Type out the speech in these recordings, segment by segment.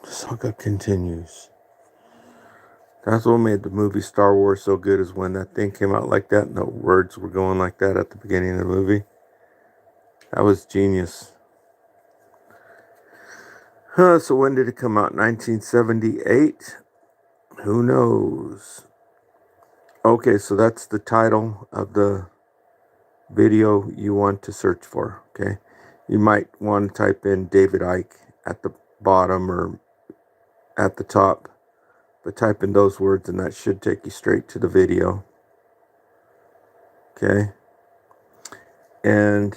Saga continues. That's what made the movie Star Wars so good, is when that thing came out like that and the words were going like that at the beginning of the movie. That was genius. So when did it come out? 1978? Who knows? Okay, so that's the title of the video you want to search for, okay? You might want to type in David Icke at the bottom or at the top, but type in those words and that should take you straight to the video, okay? And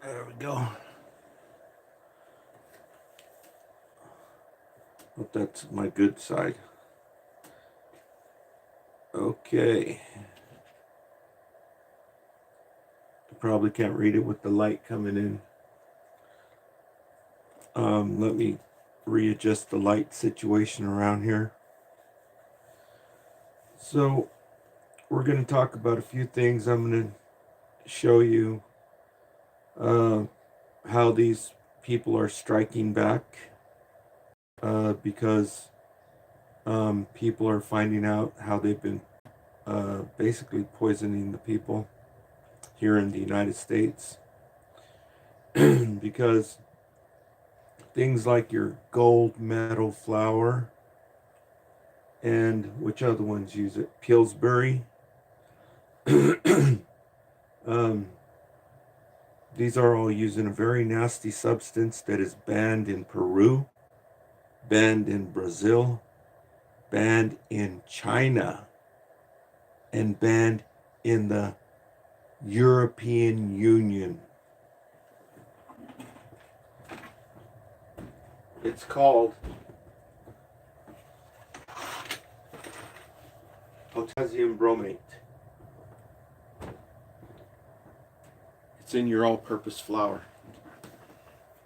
there we go. Hope that's my good side. Okay. You probably can't read it with the light coming in. Let me readjust the light situation around here. So we're going to talk about a few things. I'm going to show you how these people are striking back because people are finding out how they've been basically poisoning the people here in the United States. Because things like your gold medal flour and which other ones use it? Pillsbury. These are all using a very nasty substance that is banned in Peru, banned in Brazil, banned in China, and banned in the European Union. It's called potassium bromate. It's in your all-purpose flour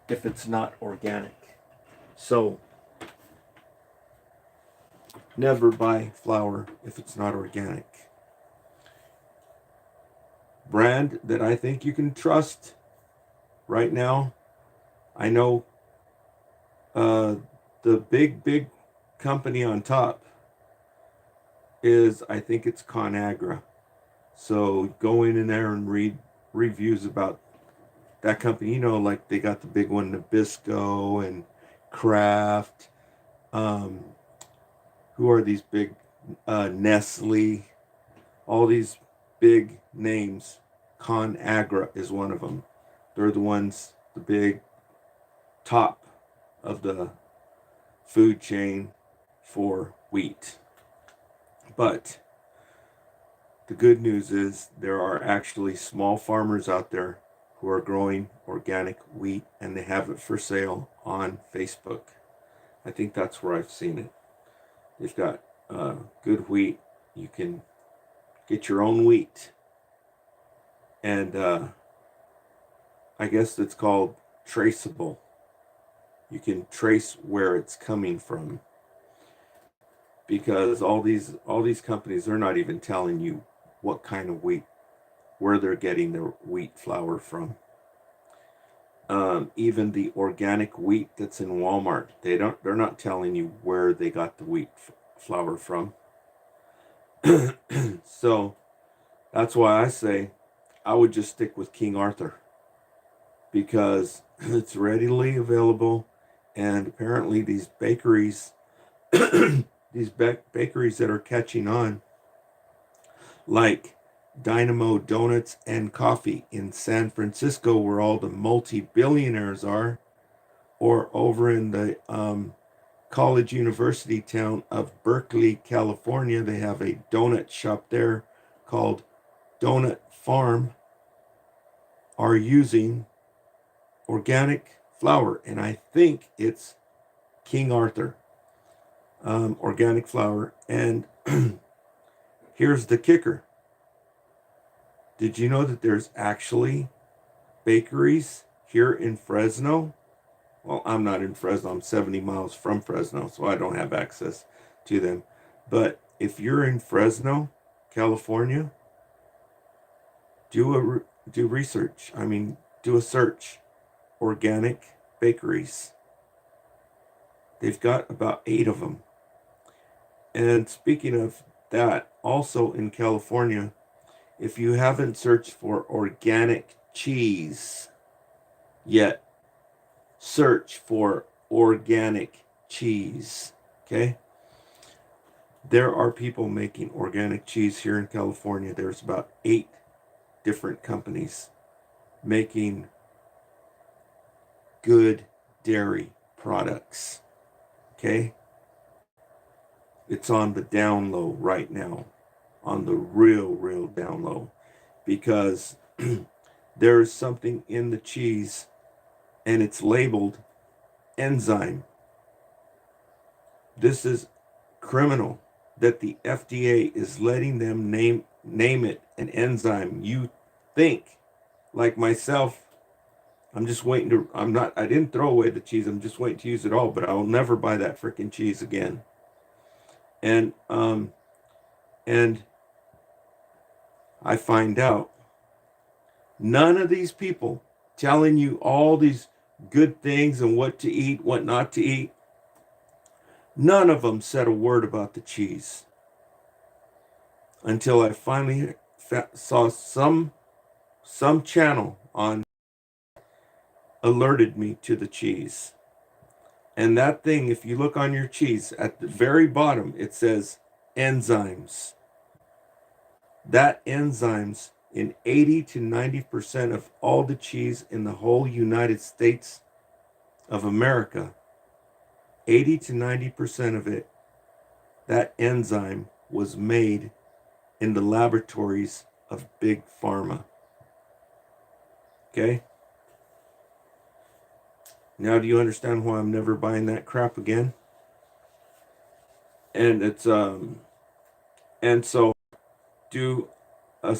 if it's not organic. So never buy flour if it's not organic. Brand that I think you can trust right now, I know the big company on top is, I think it's ConAgra. So go in there and read reviews about that company. You know, like they got the big one, Nabisco and Kraft. Who are these big? Nestle. All these big names. ConAgra is one of them. They're the ones, the big top of the food chain for wheat. But the good news is there are actually small farmers out there who are growing organic wheat, and they have it for sale on Facebook. I think that's where I've seen it. They've got good wheat. You can get your own wheat. And I guess it's called traceable. You can trace where it's coming from. Because all these companies, they're not even telling you what kind of wheat, where they're getting their wheat flour from. Even the organic wheat that's in Walmart, they're not telling you where they got the wheat flour from. So that's why I say I would just stick with King Arthur, because it's readily available, and apparently these bakeries these bakeries that are catching on, like Dynamo Donuts and Coffee in San Francisco, where all the multi-billionaires are, or over in the college university town of Berkeley, California, they have a donut shop there called Donut Farm, are using organic flour, and I think it's King Arthur organic flour. And here's the kicker. Did you know that there's actually bakeries here in Fresno? Well, I'm not in Fresno. I'm 70 miles from Fresno, so I don't have access to them. But if you're in Fresno, California, do research. I mean, do a search. Organic bakeries. They've got about 8 of them. And speaking of that, also in California, if you haven't searched for organic cheese yet, search for organic cheese. Okay? There are people making organic cheese here in California. There's about 8 different companies making good dairy products. Okay? It's on the down low right now, on the real down low, because there is something in the cheese and it's labeled enzyme. This is criminal that the FDA is letting them name it an enzyme. You think, like myself, I didn't throw away the cheese. I'm just waiting to use it all, but I will never buy that freaking cheese again. And I find out none of these people telling you all these good things and what to eat, what not to eat, none of them said a word about the cheese until I finally saw some channel on alerted me to the cheese. And that thing, if you look on your cheese, at the very bottom, it says enzymes. That enzymes in 80 to 90% of all the cheese in the whole United States of America, 80 to 90% of it, that enzyme was made in the laboratories of Big Pharma. Okay? Now do you understand why I'm never buying that crap again? And so do a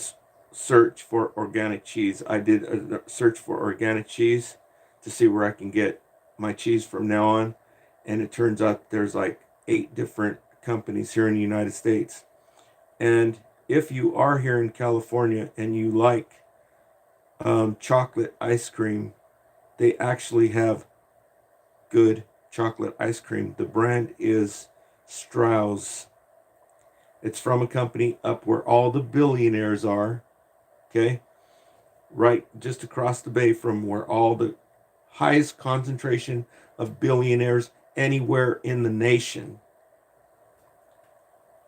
search for organic cheese. I did a search for organic cheese to see where I can get my cheese from now on, and it turns out there's like 8 different companies here in the United States. And if you are here in California and you like chocolate ice cream, they actually have good chocolate ice cream. The brand is Strauss. It's from a company up where all the billionaires are. Okay? Right just across the bay from where all the highest concentration of billionaires anywhere in the nation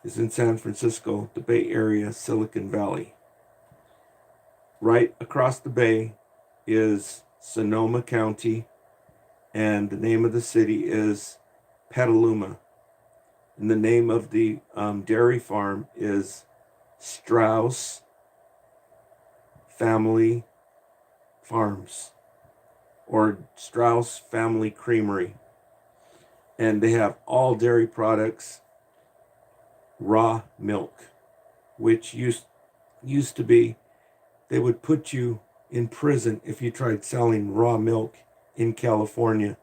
is in San Francisco, the Bay Area, Silicon Valley. Right across the bay is Sonoma County, and the name of the city is Petaluma. And the name of the dairy farm is Strauss Family Farms, or Strauss Family Creamery. And they have all dairy products, raw milk, which used to be, they would put you in prison if you tried selling raw milk in California.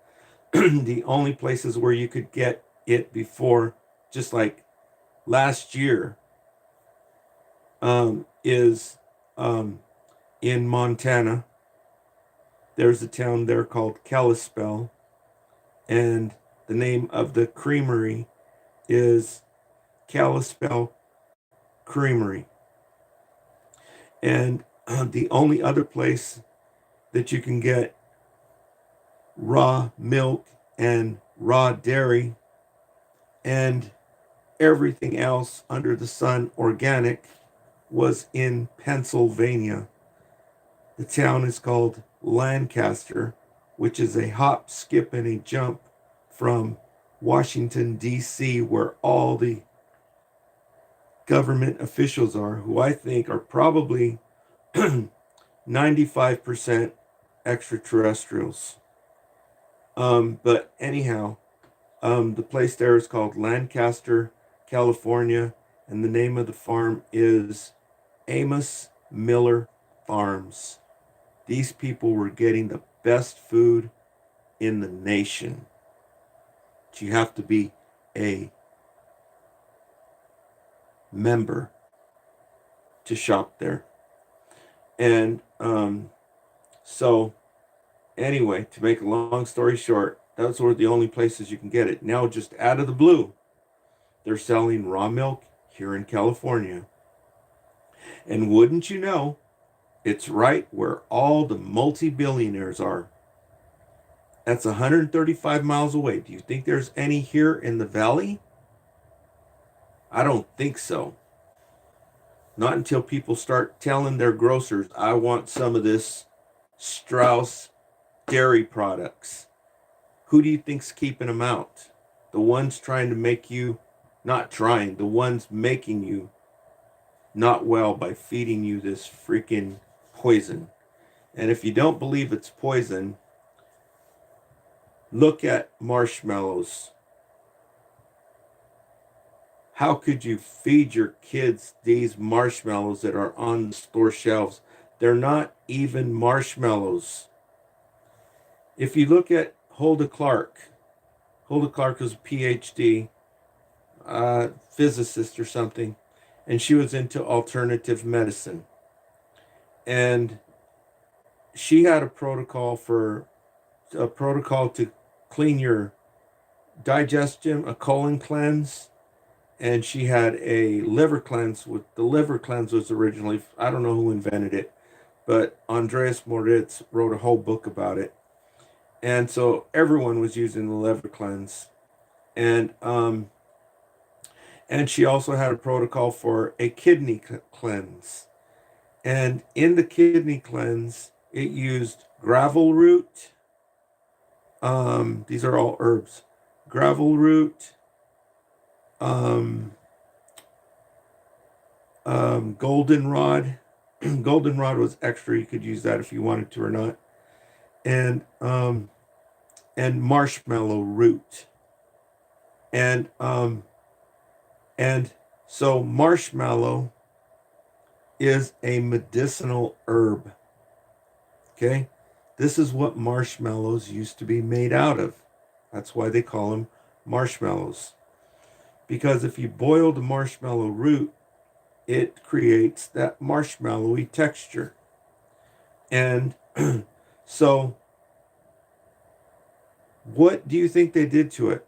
The only places where you could get it before, just like last year, is in Montana. There's a town there called Kalispell, and the name of the creamery is Kalispell Creamery. And the only other place that you can get raw milk and raw dairy and everything else under the sun organic was in Pennsylvania. The town is called Lancaster, which is a hop, skip, and a jump from Washington, D.C., where all the government officials are, who I think are probably 95% extraterrestrials. But anyhow, the place there is called Lancaster, California, and the name of the farm is Amos Miller Farms. These people were getting the best food in the nation. But you have to be a member to shop there. And so anyway, to make a long story short, those were the only places you can get it. Now, just out of the blue, they're selling raw milk here in California. And wouldn't you know, it's right where all the multi-billionaires are. That's 135 miles away. Do you think there's any here in the valley? I don't think so. Not until people start telling their grocers, I want some of this Strauss dairy products. Who do you think's keeping them out? The ones trying to make you, not trying, the ones making you not well by feeding you this freaking poison. And if you don't believe it's poison, look at marshmallows. How could you feed your kids these marshmallows that are on the store shelves? They're not even marshmallows. If you look at Hulda Clark was a PhD, physicist or something, and she was into alternative medicine. And she had a protocol to clean your digestion, a colon cleanse, and she had a liver cleanse. The liver cleanse was originally, I don't know who invented it, but Andreas Moritz wrote a whole book about it. And so everyone was using the liver cleanse. And she also had a protocol for a kidney cleanse. And in the kidney cleanse, it used gravel root. These are all herbs. Gravel root, goldenrod. Goldenrod was extra. You could use that if you wanted to or not. And marshmallow root. And so marshmallow is a medicinal herb. Okay? This is what marshmallows used to be made out of. That's why they call them marshmallows. Because if you boil the marshmallow root, it creates that marshmallowy texture. And so what do you think they did to it?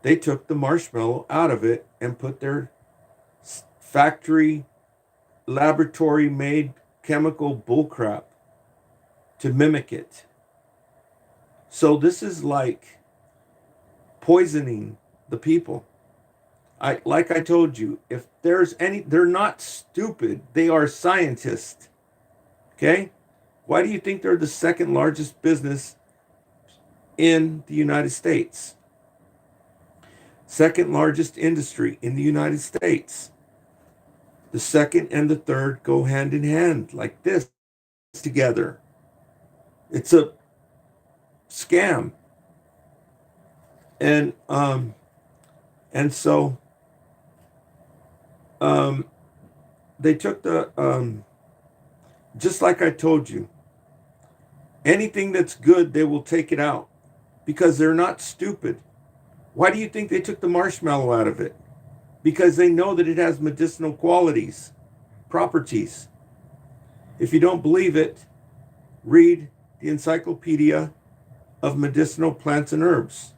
They took the marshmallow out of it and put their factory, laboratory-made chemical bullcrap to mimic it. So this is like poisoning the people. Like I told you, if there's any, they're not stupid. They are scientists. Okay? Why do you think they're the second largest business in the United States? Second largest industry in the United States. The second and the third go hand in hand like this together. It's a scam. And so they took the just like I told you, anything that's good, they will take it out because they're not stupid. Why do you think they took the marshmallow out of it? Because they know that it has medicinal qualities, properties. If you don't believe it, read the Encyclopedia of Medicinal Plants and Herbs.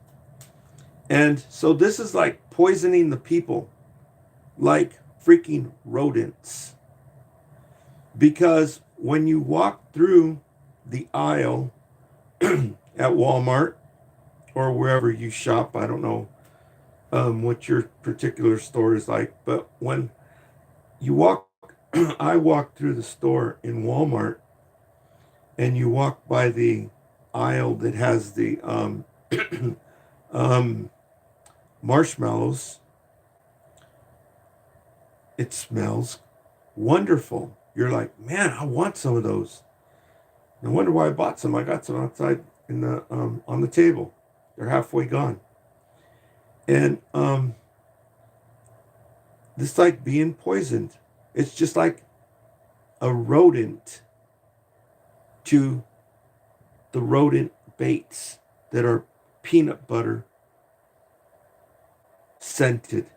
And so this is like poisoning the people like freaking rodents. Because when you walk through the aisle at Walmart or wherever you shop, I don't know what your particular store is like, but when you walk, I walk through the store in Walmart and you walk by the aisle that has the marshmallows, it smells wonderful. You're like, man, I want some of those. No wonder why I bought some. I got some outside in the on the table. They're halfway gone. And it's like being poisoned. It's just like a rodent to the rodent baits that are peanut butter scented.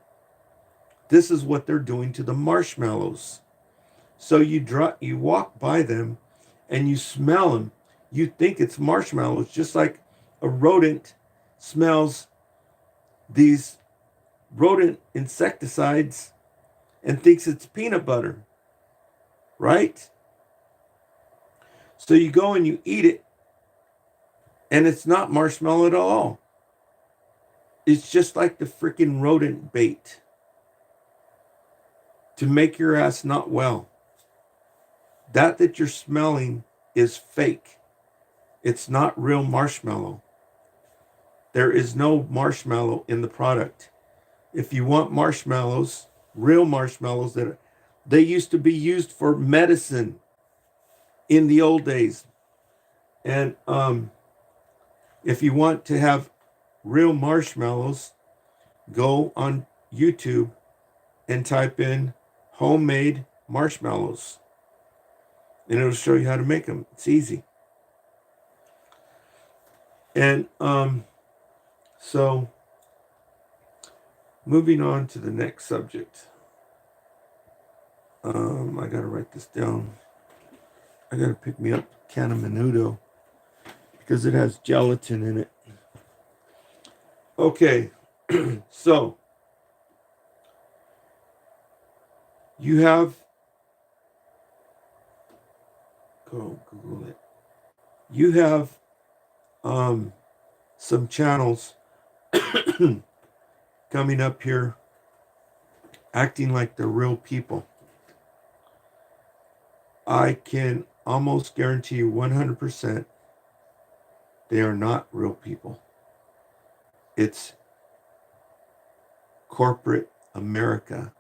This is what they're doing to the marshmallows. So you walk by them and you smell them. You think it's marshmallows, just like a rodent smells these rodent insecticides and thinks it's peanut butter, right? So you go and you eat it, and it's not marshmallow at all. It's just like the freaking rodent bait to make your ass not well. That you're smelling is fake. It's not real marshmallow. There is no marshmallow in the product. If you want marshmallows, real marshmallows they used to be used for medicine in the old days. And if you want to have real marshmallows, go on YouTube and type in homemade marshmallows. And it'll show you how to make them. It's easy. And so moving on to the next subject. I gotta write this down. I gotta pick me up a can of menudo because it has gelatin in it. Okay, so you have, go Google it. You have some channels coming up here acting like they're real people. I can almost guarantee you 100% they are not real people. It's corporate America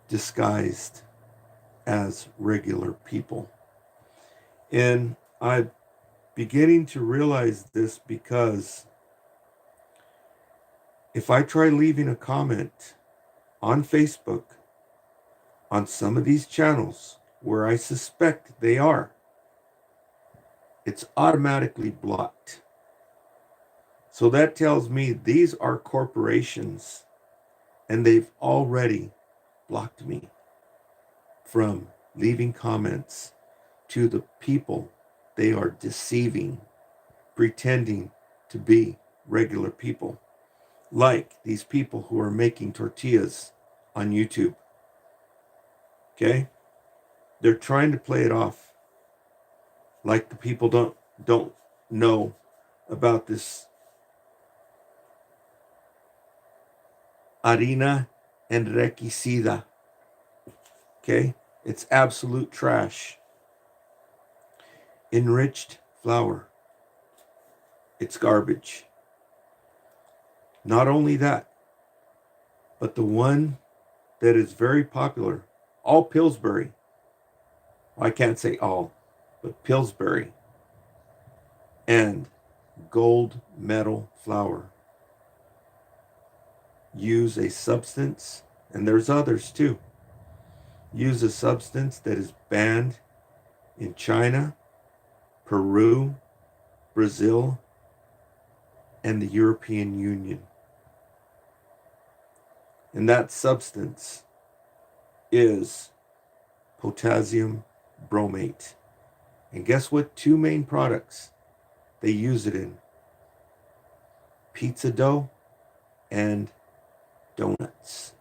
disguised as regular people. And I'm beginning to realize this because if I try leaving a comment on Facebook on some of these channels where I suspect they are, it's automatically blocked. So that tells me these are corporations and they've already blocked me from leaving comments to the people they are deceiving, pretending to be regular people, like these people who are making tortillas on YouTube. Okay? They're trying to play it off like the people don't know about this harina enriquecida. Okay? It's absolute trash. Enriched flour. It's garbage. Not only that, but the one that is very popular, all Pillsbury. I can't say all, but Pillsbury and gold medal flour use a substance, and there's others too, use a substance that is banned in China, Peru, Brazil, and the European Union. And that substance is potassium bromate. And guess what? Two main products they use it in: pizza dough and donuts.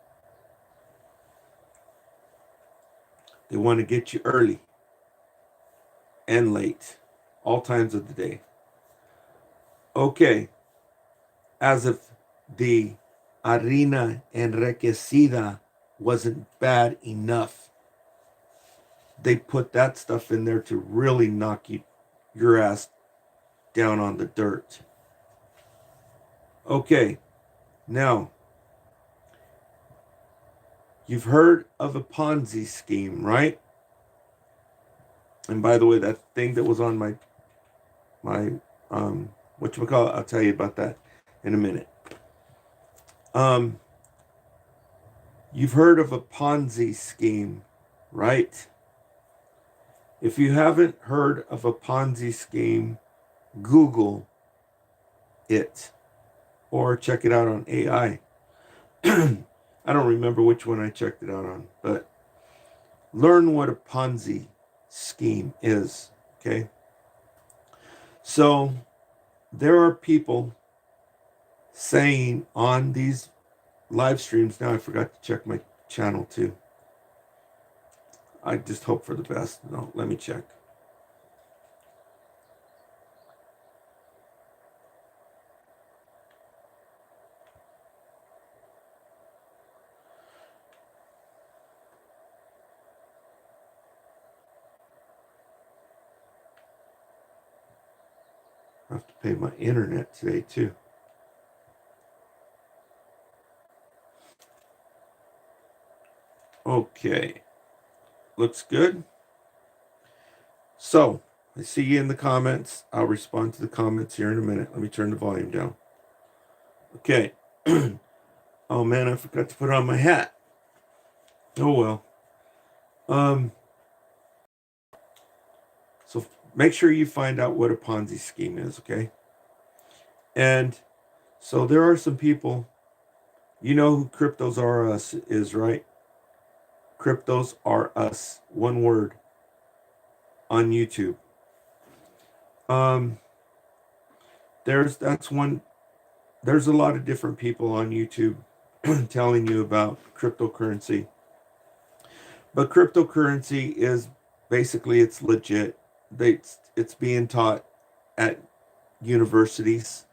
They want to get you early and late, all times of the day. Okay, as if the harina enriquecida wasn't bad enough, they put that stuff in there to really knock your ass down on the dirt. Okay, now, you've heard of a Ponzi scheme, right? And by the way, that thing that was on my whatchamacallit, I'll tell you about that in a minute. You've heard of a Ponzi scheme, right? If you haven't heard of a Ponzi scheme, Google it or check it out on AI. I don't remember which one I checked it out on, but learn what a Ponzi scheme is. Okay. So there are people saying on these live streams. Now I forgot to check my channel too. I just hope for the best. No, let me check. I have to pay my internet today too. Okay. Looks good. So, I see you in the comments. I'll respond to the comments here in a minute. Let me turn the volume down. Okay. Oh man, I forgot to put on my hat. Oh well. So make sure you find out what a Ponzi scheme is, okay? And so there are some people, you know who Cryptos R Us is, right? Cryptos R Us, one word, on YouTube. There's a lot of different people on YouTube telling you about cryptocurrency. But cryptocurrency is basically, it's legit. It's being taught at universities.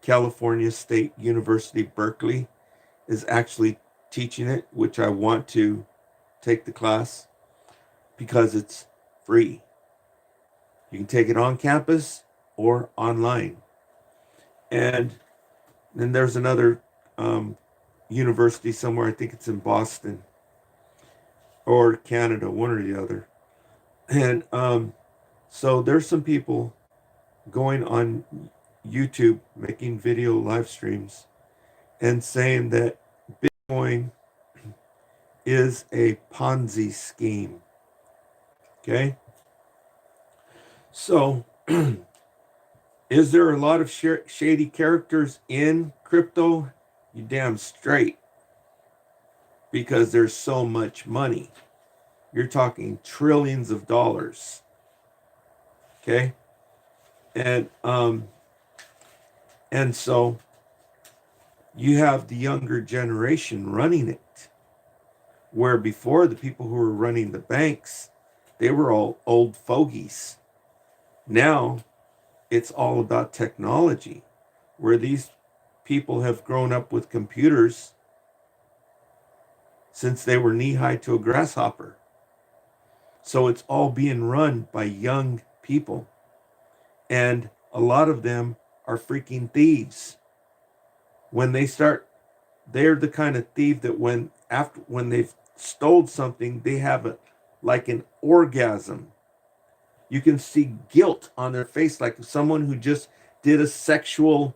California State University, Berkeley is actually teaching it, which I want to take the class because it's free. You can take it on campus or online. And then there's another university somewhere, I think it's in Boston or Canada, one or the other. And so there's some people going on YouTube making video live streams and saying that Bitcoin is a Ponzi scheme. Okay? So, is there a lot of shady characters in crypto? You damn straight. Because there's so much money. You're talking trillions of dollars. Okay? And so you have the younger generation running it. Where before the people who were running the banks, they were all old fogies. Now it's all about technology, where these people have grown up with computers since they were knee-high to a grasshopper. So it's all being run by young people. And a lot of them are freaking thieves. When they start, they're the kind of thief that when they've stole something, they have like an orgasm. You can see guilt on their face, like someone who just did a sexual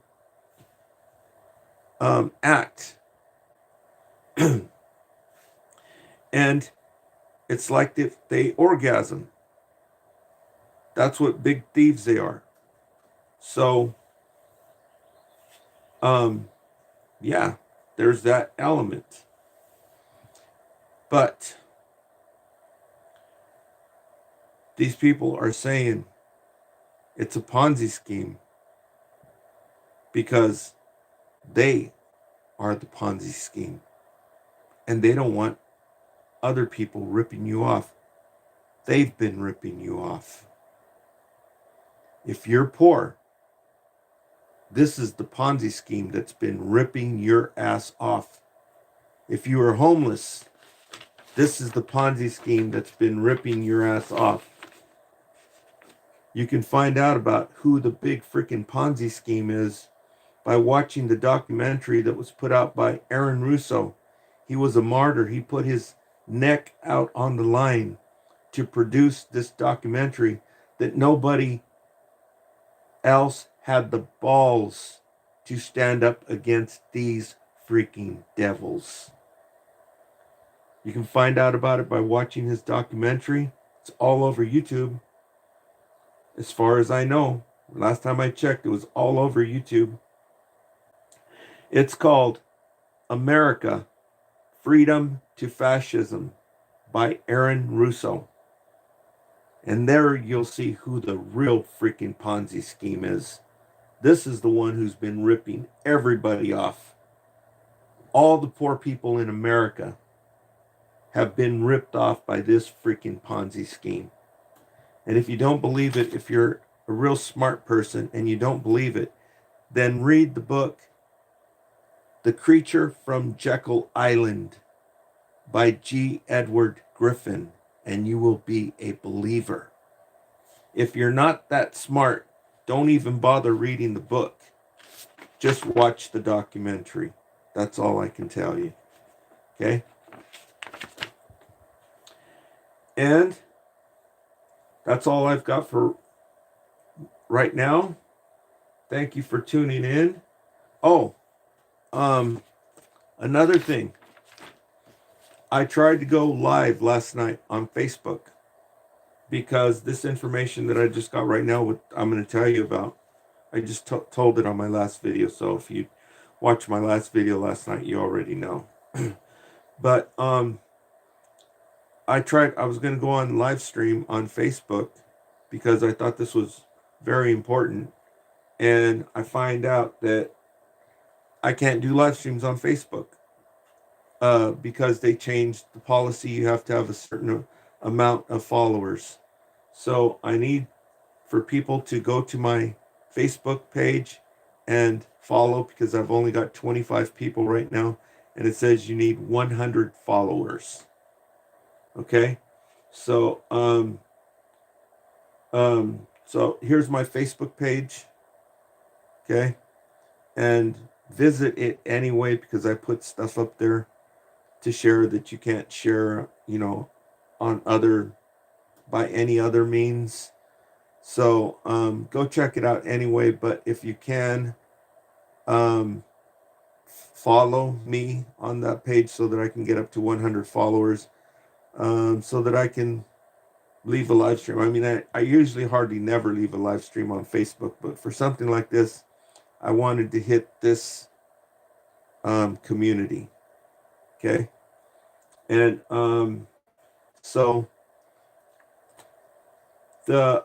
act. And it's like they orgasm. That's what big thieves they are. So, yeah, there's that element. But these people are saying it's a Ponzi scheme because they are the Ponzi scheme. And they don't want other people ripping you off. They've been ripping you off. If you're poor, this is the Ponzi scheme that's been ripping your ass off. If you are homeless, this is the Ponzi scheme that's been ripping your ass off. You can find out about who the big freaking Ponzi scheme is by watching the documentary that was put out by Aaron Russo. He was a martyr. He put his neck out on the line to produce this documentary that nobody else had the balls to stand up against these freaking devils. You can find out about it by watching his documentary. It's all over YouTube. As far as I know, last time I checked, it was all over YouTube. It's called America, Freedom to Fascism by Aaron Russo. And there you'll see who the real freaking Ponzi scheme is. This is the one who's been ripping everybody off. All the poor people in America have been ripped off by this freaking Ponzi scheme. And if you don't believe it, if you're a real smart person and you don't believe it, then read the book The Creature from Jekyll Island by G. Edward Griffin, and you will be a believer. If you're not that smart, don't even bother reading the book. Just watch the documentary. That's all I can tell you. Okay? And that's all I've got for right now. Thank you for tuning in. Oh, another thing. I tried to go live last night on Facebook because this information that I just got right now, I'm going to tell you about, I just told it on my last video. So if you watched my last video last night, you already know. But I was going to go on live stream on Facebook because I thought this was very important. And I find out that I can't do live streams on Facebook because they changed the policy. You have to have a certain amount of followers. So I need for people to go to my Facebook page and follow, because I've only got 25 people right now, and it says you need 100 followers. Okay, so so here's my Facebook page. Okay, and visit it anyway, because I put stuff up there to share that you can't share, on by any other means. So go check it out anyway. But if you can, follow me on that page so that I can get up to 100 followers, so that I can leave a live stream. I mean, I usually hardly never leave a live stream on Facebook, but for something like this, I wanted to hit this community. Okay. And so the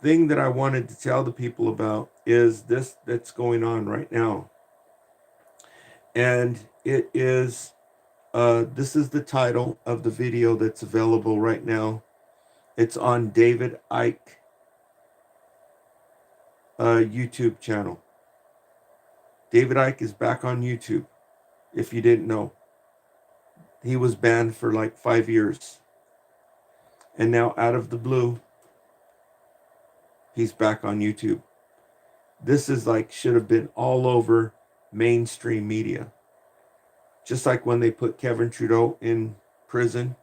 thing that I wanted to tell the people about is this that's going on right now. And it is, this is the title of the video that's available right now. It's on David Icke YouTube channel. David Icke is back on YouTube, if you didn't know. He was banned for like 5 years. And now out of the blue, he's back on YouTube. This is like, should have been all over mainstream media. Just like when they put Kevin Trudeau in prison,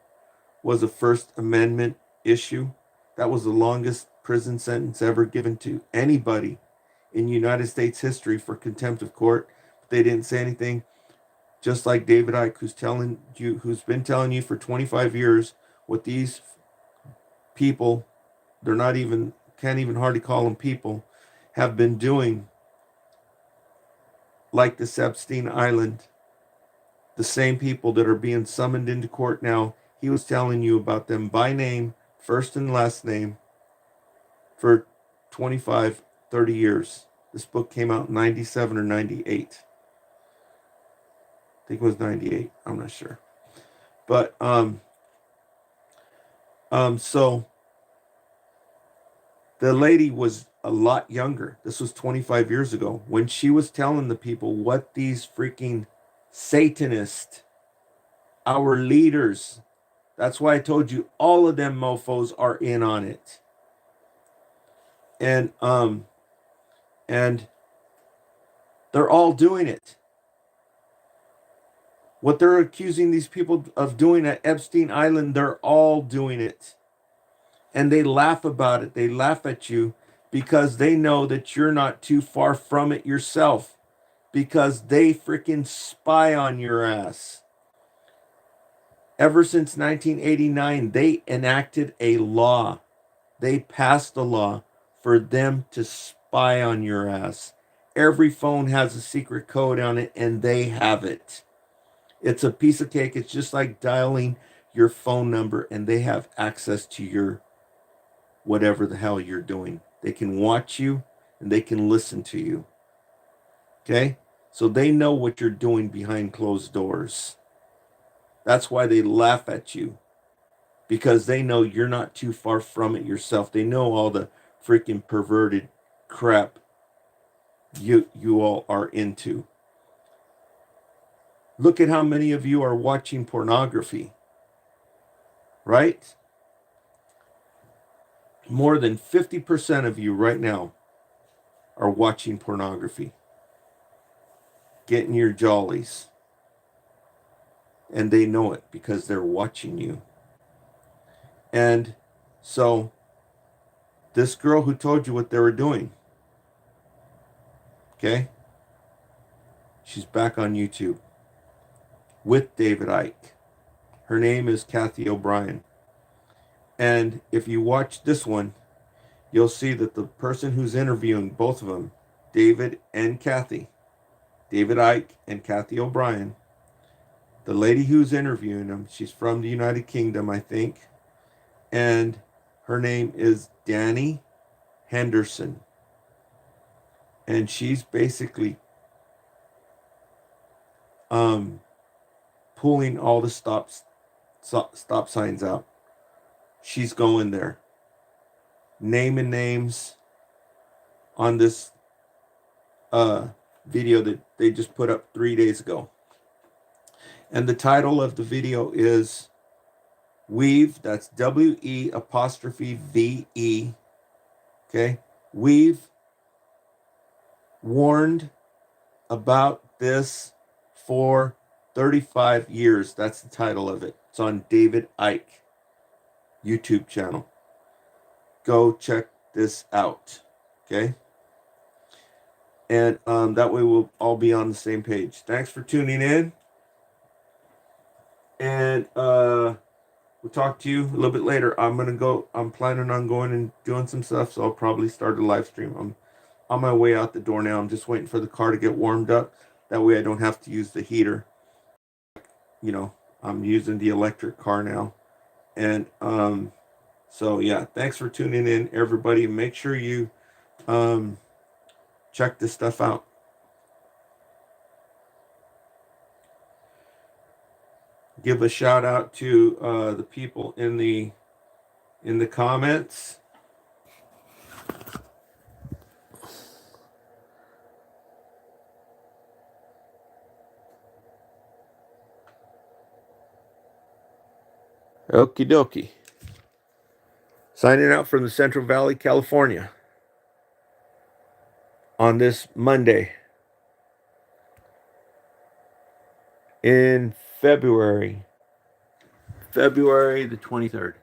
was a First Amendment issue. That was the longest prison sentence ever given to anybody in United States history for contempt of court. They didn't say anything. Just like David Icke, who's been telling you for 25 years what these people, can't even hardly call them people, have been doing, like this Epstein Island. The same people that are being summoned into court now, he was telling you about them by name, first and last name, for 25, 30 years. This book came out in 97 or 98. I think it was 98. I'm not sure. But, so the lady was a lot younger. This was 25 years ago when she was telling the people what these freaking Satanists, our leaders, that's why I told you all of them mofos are in on it. And they're all doing it. What they're accusing these people of doing at Epstein Island, they're all doing it. And they laugh about it. They laugh at you because they know that you're not too far from it yourself, because they freaking spy on your ass. Ever since 1989, they enacted a law. They passed a law for them to spy on your ass Every phone has a secret code on it, and they have it. It's a piece of cake. It's just like dialing your phone number, and they have access to your whatever the hell you're doing. They can watch you and they can listen to you. Okay? So they know what you're doing behind closed doors. That's why they laugh at you, because they know you're not too far from it yourself. They know all the freaking perverted crap you all are into. Look at how many of you are watching pornography, right? More than 50% of you right now are watching pornography, getting your jollies. And they know it because they're watching you. And so this girl who told you what they were doing, okay, she's back on YouTube with David Icke. Her name is Kathy O'Brien. And if you watch this one, you'll see that the person who's interviewing both of them, David and Kathy, David Icke and Kathy O'Brien, the lady who's interviewing them, she's from the United Kingdom, I think, and her name is Danny Henderson. And she's basically pulling all the stop signs out. She's going there, naming names on this video that they just put up 3 days ago. And the title of the video is We've, that's WE apostrophe VE, okay? We've warned about this for 35 years. That's the title of it. It's on David Icke YouTube channel. Go check this out, okay? And that way we'll all be on the same page. Thanks for tuning in. And we'll talk to you a little bit later. I'm planning on going and doing some stuff, so I'll probably start a live stream. I'm on my way out the door now. I'm just waiting for the car to get warmed up. That way I don't have to use the heater. You know, I'm using the electric car now. And so yeah, thanks for tuning in, everybody. Make sure you check this stuff out. Give a shout out to the people in the comments. Okie dokie. Signing out from the Central Valley, California, on this Monday in February the 23rd.